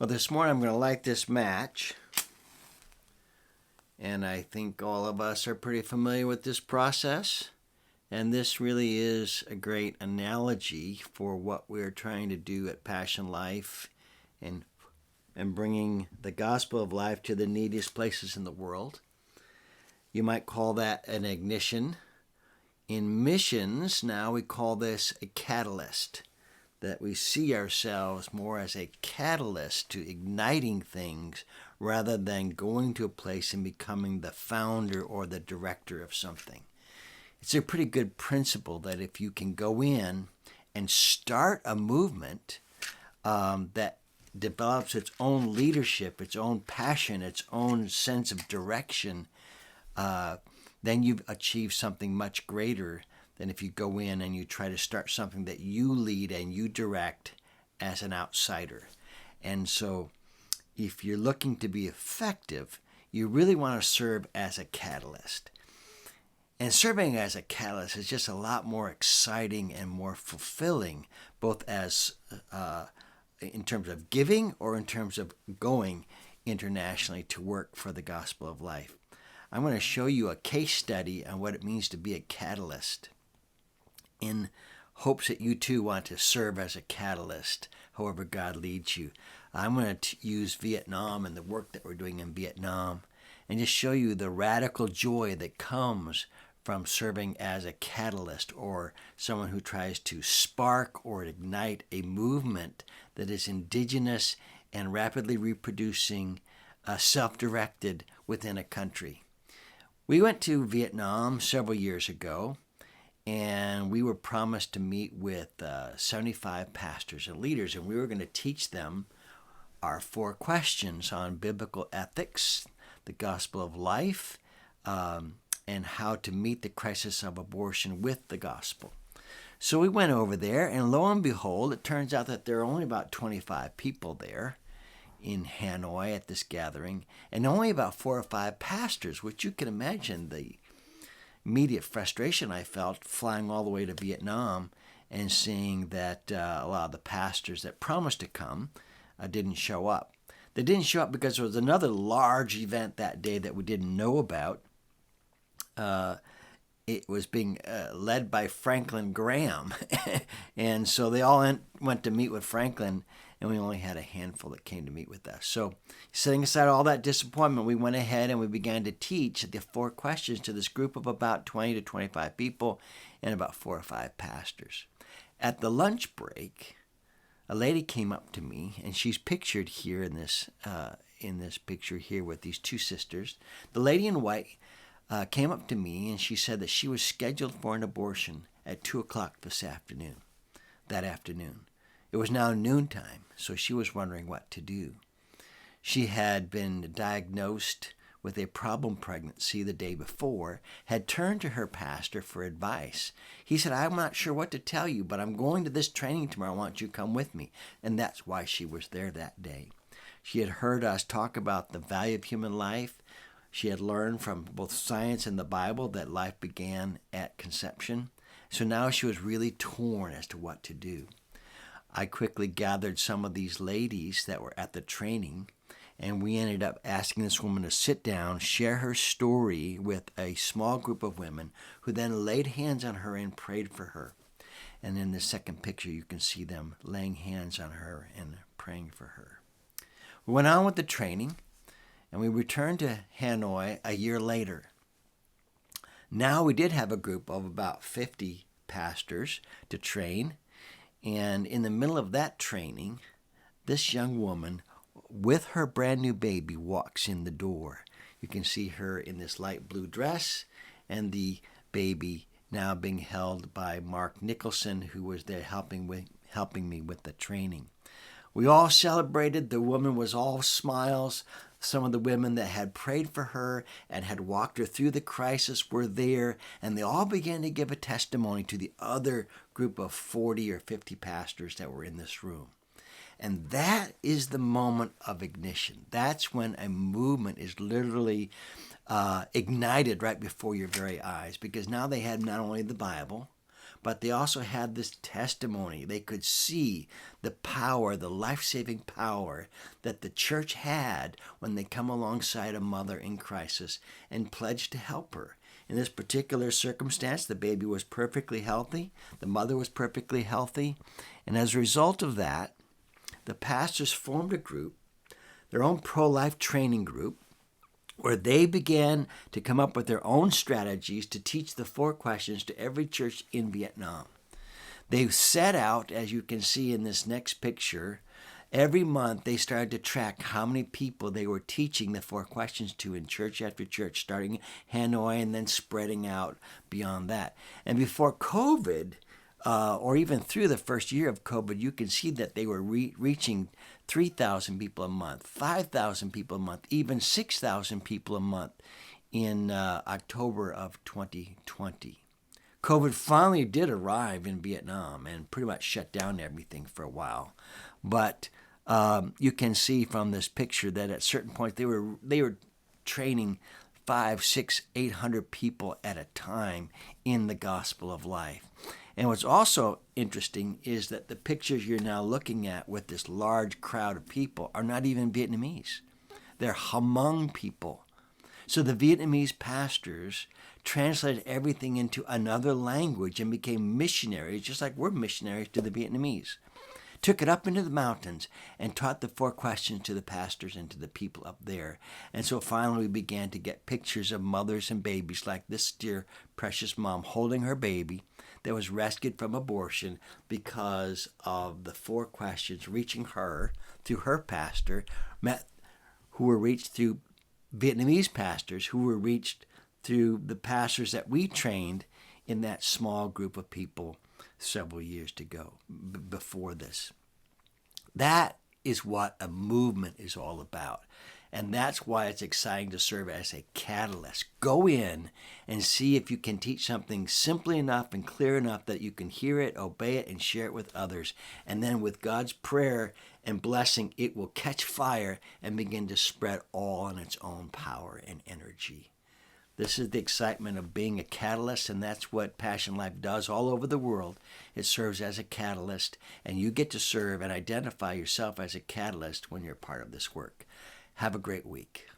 Well, this morning I'm going to light this match, and I think all of us are pretty familiar with this process. And this really is a great analogy for what we're trying to do at Passion Life and bringing the gospel of life to the neediest places in the world. You might call that an ignition. In missions, now we call this a catalyst, that we see ourselves more as a catalyst to igniting things rather than going to a place and becoming the founder or the director of something. It's a pretty good principle that if you can go in and start a movement that develops its own leadership, its own passion, its own sense of direction, then you've achieved something much greater than if you go in and you try to start something that you lead and you direct as an outsider. And so if you're looking to be effective, you really want to serve as a catalyst. And serving as a catalyst is just a lot more exciting and more fulfilling, both as in terms of giving or in terms of going internationally to work for the gospel of life. I'm going to show you a case study on what it means to be a catalyst, in hopes that you too want to serve as a catalyst, however God leads you. I'm going to use Vietnam and the work that we're doing in Vietnam and just show you the radical joy that comes from serving as a catalyst, or someone who tries to spark or ignite a movement that is indigenous and rapidly reproducing, self-directed within a country. We went to Vietnam several years ago, and we were promised to meet with 75 pastors and leaders, and we were going to teach them our 4 questions on biblical ethics, the gospel of life, and how to meet the crisis of abortion with the gospel. So we went over there, and lo and behold, it turns out that there are only about 25 people there in Hanoi at this gathering, and only about 4 or 5 pastors, which you can imagine the immediate frustration I felt flying all the way to Vietnam and seeing that a lot of the pastors that promised to come didn't show up. They didn't show up because there was another large event that day that we didn't know about. It was being led by Franklin Graham, and so they all went to meet with Franklin, and we only had a handful that came to meet with us. So setting aside all that disappointment, we went ahead and we began to teach the 4 questions to this group of about 20 to 25 people and about 4 or 5 pastors. At the lunch break, a lady came up to me, and she's pictured here in this picture here with these 2 sisters. The lady in white came up to me, and she said that she was scheduled for an abortion at 2 o'clock that afternoon. It was now noontime, so she was wondering what to do. She had been diagnosed with a problem pregnancy the day before, had turned to her pastor for advice. He said, "I'm not sure what to tell you, but I'm going to this training tomorrow. I want you to come with me." And that's why she was there that day. She had heard us talk about the value of human life. She had learned from both science and the Bible that life began at conception. So now she was really torn as to what to do. I quickly gathered some of these ladies that were at the training, and we ended up asking this woman to sit down, share her story with a small group of women, who then laid hands on her and prayed for her. And in the second picture, you can see them laying hands on her and praying for her. We went on with the training, and we returned to Hanoi a year later. Now we did have a group of about 50 pastors to train, and in the middle of that training, this young woman with her brand new baby walks in the door. You can see her in this light blue dress, and the baby now being held by Mark Nicholson, who was there helping me with the training. We all celebrated. The woman was all smiles. Some of the women that had prayed for her and had walked her through the crisis were there, and they all began to give a testimony to the other group of 40 or 50 pastors that were in this room. And that is the moment of ignition. That's when a movement is literally ignited right before your very eyes, because now they had not only the Bible, but they also had this testimony. They could see the power, the life-saving power that the church had when they come alongside a mother in crisis and pledge to help her. In this particular circumstance, the baby was perfectly healthy, the mother was perfectly healthy, and as a result of that, the pastors formed a group, their own pro-life training group, where they began to come up with their own strategies to teach the 4 questions to every church in Vietnam. They set out, as you can see in this next picture, every month they started to track how many people they were teaching the 4 questions to in church after church, starting in Hanoi and then spreading out beyond that. And before COVID, or even through the first year of COVID, you can see that they were reaching 3,000 people a month, 5,000 people a month, even 6,000 people a month in October of 2020. COVID finally did arrive in Vietnam and pretty much shut down everything for a while. But you can see from this picture that at certain points they were training 500, 600, 800 people at a time in the gospel of life. And what's also interesting is that the pictures you're now looking at with this large crowd of people are not even Vietnamese. They're Hmong people. So the Vietnamese pastors translated everything into another language and became missionaries, just like we're missionaries to the Vietnamese. Took it up into the mountains and taught the 4 questions to the pastors and to the people up there. And so finally we began to get pictures of mothers and babies like this dear precious mom holding her baby that was rescued from abortion because of the 4 questions reaching her through her pastor, who were reached through Vietnamese pastors, who were reached through the pastors that we trained in that small group of people several years ago before this. That is what a movement is all about. And that's why it's exciting to serve as a catalyst. Go in and see if you can teach something simply enough and clear enough that you can hear it, obey it, and share it with others. And then with God's prayer and blessing, it will catch fire and begin to spread all in its own power and energy. This is the excitement of being a catalyst, and that's what Passion Life does all over the world. It serves as a catalyst, and you get to serve and identify yourself as a catalyst when you're part of this work. Have a great week.